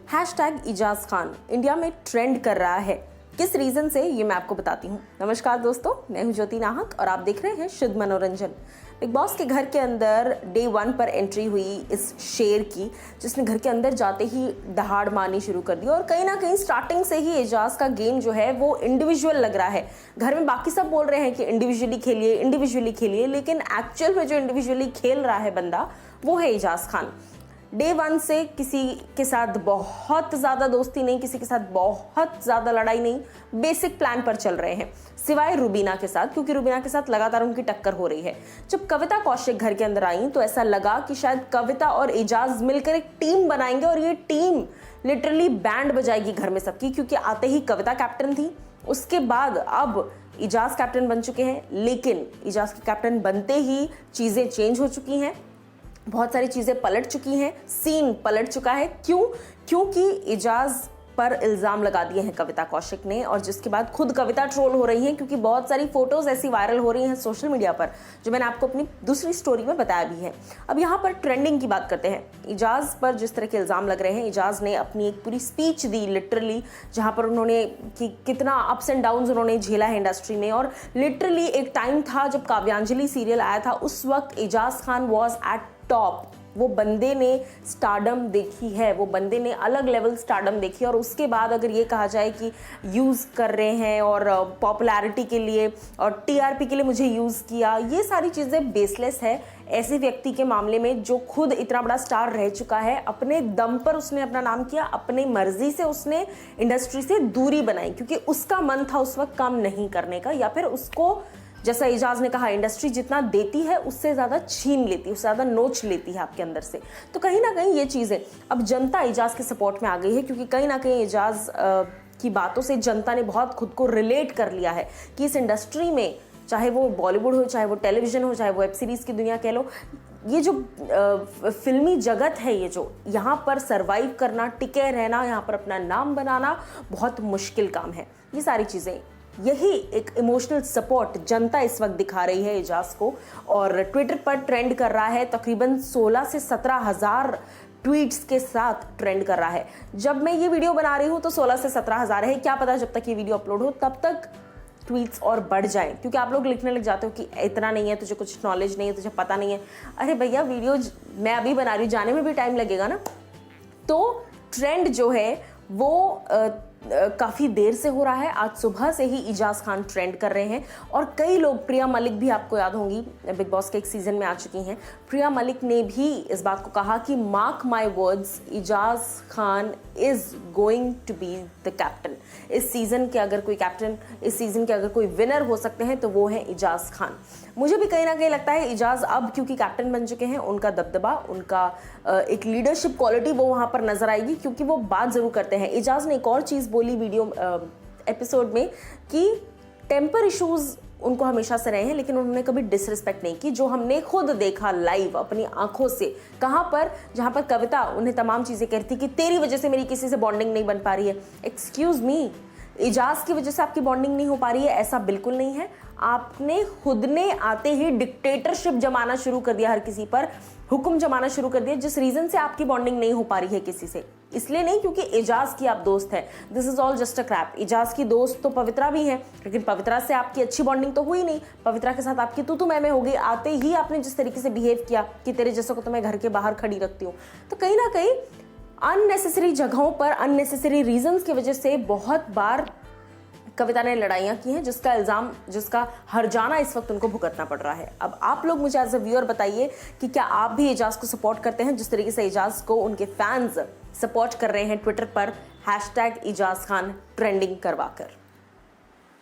Hashtag Ijaz Khan India में trend कर रहा है। किस रीजन से, ये मैं आपको बताती हूँ। नमस्कार दोस्तों, मैं हूँ ज्योति नाहक और आप देख रहे हैं शुद्ध मनोरंजन। बिग बॉस के घर के अंदर डे 1 पर एंट्री हुई इस शेर की, जिसने घर के अंदर जाते ही दहाड़ मारनी शुरू कर दी और कहीं ना कहीं स्टार्टिंग से ही एजाज का गेम जो है वो इंडिविजुअल लग रहा है। घर में बाकी सब बोल रहे हैं कि इंडिविजुअली खेलिए, लेकिन एक्चुअल में जो इंडिविजुअली खेल रहा है बंदा वो है एजाज खान। डे 1 से किसी के साथ बहुत ज़्यादा दोस्ती नहीं, किसी के साथ बहुत ज़्यादा लड़ाई नहीं, बेसिक प्लान पर चल रहे हैं, सिवाय रुबीना के साथ, क्योंकि रुबीना के साथ लगातार उनकी टक्कर हो रही है। जब कविता कौशिक घर के अंदर आई तो ऐसा लगा कि शायद कविता और एजाज मिलकर एक टीम बनाएंगे और ये टीम लिटरली बैंड बजाएगी घर में सबकी, क्योंकि आते ही कविता कैप्टन थी, उसके बाद अब एजाज कैप्टन बन चुके हैं। लेकिन एजाज के कैप्टन बनते ही चीज़ें चेंज हो चुकी हैं, बहुत सारी चीज़ें पलट चुकी हैं, सीन पलट चुका है। क्योंकि एजाज पर इल्ज़ाम लगा दिए हैं कविता कौशिक ने, और जिसके बाद खुद कविता ट्रोल हो रही हैं, क्योंकि बहुत सारी फोटोज़ ऐसी वायरल हो रही हैं सोशल मीडिया पर, जो मैंने आपको अपनी दूसरी स्टोरी में बताया भी है। अब यहाँ पर ट्रेंडिंग की बात करते हैं। एजाज पर जिस तरह के इल्ज़ाम लग रहे हैं, एजाज ने अपनी एक पूरी स्पीच दी लिटरली, जहाँ पर उन्होंने कि कितना अप्स एंड डाउन्स उन्होंने झेला है इंडस्ट्री में। और लिटरली एक टाइम था जब काव्यांजलि सीरियल आया था, उस वक्त Eijaz Khan was at top. वो बंदे ने स्टारडम देखी है, वो बंदे ने अलग लेवल स्टारडम देखी, और उसके बाद अगर ये कहा जाए कि यूज़ कर रहे हैं और पॉपुलैरिटी के लिए और टीआरपी के लिए मुझे यूज़ किया, ये सारी चीज़ें बेसलेस है ऐसे व्यक्ति के मामले में जो खुद इतना बड़ा स्टार रह चुका है। अपने दम पर उसने अपना नाम किया, अपनी मर्जी से उसने इंडस्ट्री से दूरी बनाई, क्योंकि उसका मन था उस वक्त काम नहीं करने का, या फिर उसको, जैसा एजाज ने कहा, इंडस्ट्री जितना देती है उससे ज़्यादा छीन लेती है, उससे ज़्यादा नोच लेती है आपके अंदर से। तो कहीं ना कहीं ये चीज़ें अब जनता एजाज के सपोर्ट में आ गई है, क्योंकि कहीं ना कहीं एजाज की बातों से जनता ने बहुत खुद को रिलेट कर लिया है कि इस इंडस्ट्री में, चाहे वो बॉलीवुड हो, चाहे वो टेलीविज़न हो, चाहे वो वेब सीरीज़ की दुनिया कह लो, ये जो फिल्मी जगत है, ये जो यहाँ पर सरवाइव करना, टिके रहना, यहाँ पर अपना नाम बनाना बहुत मुश्किल काम है। ये सारी चीज़ें, यही एक इमोशनल सपोर्ट जनता इस वक्त दिखा रही है एजाज को, और ट्विटर पर ट्रेंड कर रहा है। तकरीबन 16 से 17 हज़ार ट्वीट्स के साथ ट्रेंड कर रहा है। जब मैं ये वीडियो बना रही हूँ तो 16 से 17 हज़ार है, क्या पता जब तक ये वीडियो अपलोड हो तब तक ट्वीट्स और बढ़ जाएं, क्योंकि आप लोग लिखने लग जाते हो कि इतना नहीं है, तुझे कुछ नॉलेज नहीं है, तुझे पता नहीं है। अरे भैया, वीडियो मैं अभी बना रही हूँ, जाने में भी टाइम लगेगा ना। तो ट्रेंड जो है वो काफ़ी देर से हो रहा है। आज सुबह से ही एजाज खान ट्रेंड कर रहे हैं, और कई लोग, प्रिया मलिक भी आपको याद होंगी, बिग बॉस के एक सीज़न में आ चुकी हैं, प्रिया मलिक ने भी इस बात को कहा कि mark my words, Eijaz Khan is going to be the captain. इस सीज़न के अगर कोई कैप्टन, इस सीज़न के अगर कोई विनर हो सकते हैं तो वो है एजाज खान। मुझे भी कहीं ना कहीं लगता है एजाज अब क्योंकि कैप्टन बन चुके हैं, उनका दबदबा, उनका एक लीडरशिप क्वालिटी वो वहाँ पर नजर आएगी, क्योंकि वो बात ज़रूर करते हैं। एजाज ने एक और चीज़ बोली वीडियो एपिसोड में कि टेम्पर इश्यूज़ उनको हमेशा से रहे हैं, लेकिन उन्होंने कभी डिसरिस्पेक्ट नहीं की, जो हमने खुद देखा लाइव अपनी आंखों से। कहाँ पर? जहाँ पर कविता उन्हें तमाम चीज़ें कहती कि तेरी वजह से मेरी किसी से बॉन्डिंग नहीं बन पा रही है। एक्सक्यूज़ मी, एजाज की वजह से आपकी बॉन्डिंग नहीं हो पा रही है, ऐसा बिल्कुल नहीं है। आपने खुद ने आते ही डिक्टेटरशिप जमाना शुरू कर दिया, हर किसी पर हुक्म जमाना शुरू कर दिया, जिस रीज़न से आपकी बॉन्डिंग नहीं हो पा रही है किसी से। इसलिए नहीं क्योंकि एजाज की आप दोस्त हैं, this is all just a crap. Eijaz की दोस्त तो पवित्रा भी हैं, लेकिन पवित्रा से आपकी अच्छी बॉन्डिंग तो हुई नहीं, पवित्रा के साथ आपकी तू मैं हो गई आते ही आपने जिस तरीके से बिहेव किया कि तेरे जैसे को तो मैं घर के बाहर खड़ी रखती हूँ। तो कहीं ना कहीं अननेसेसरी जगहों पर, अननेसेसरी रीजंस की वजह से बहुत बार कविता ने लड़ाइयाँ की हैं, जिसका इल्ज़ाम, जिसका हर्जाना इस वक्त उनको भुगतना पड़ रहा है। अब आप लोग मुझे एज अ व्यूअर बताइए कि क्या आप भी एजाज को सपोर्ट करते हैं जिस तरीके से एजाज को उनके फैंस सपोर्ट कर रहे हैं ट्विटर पर हैशटैग एजाज खान ट्रेंडिंग करवाकर।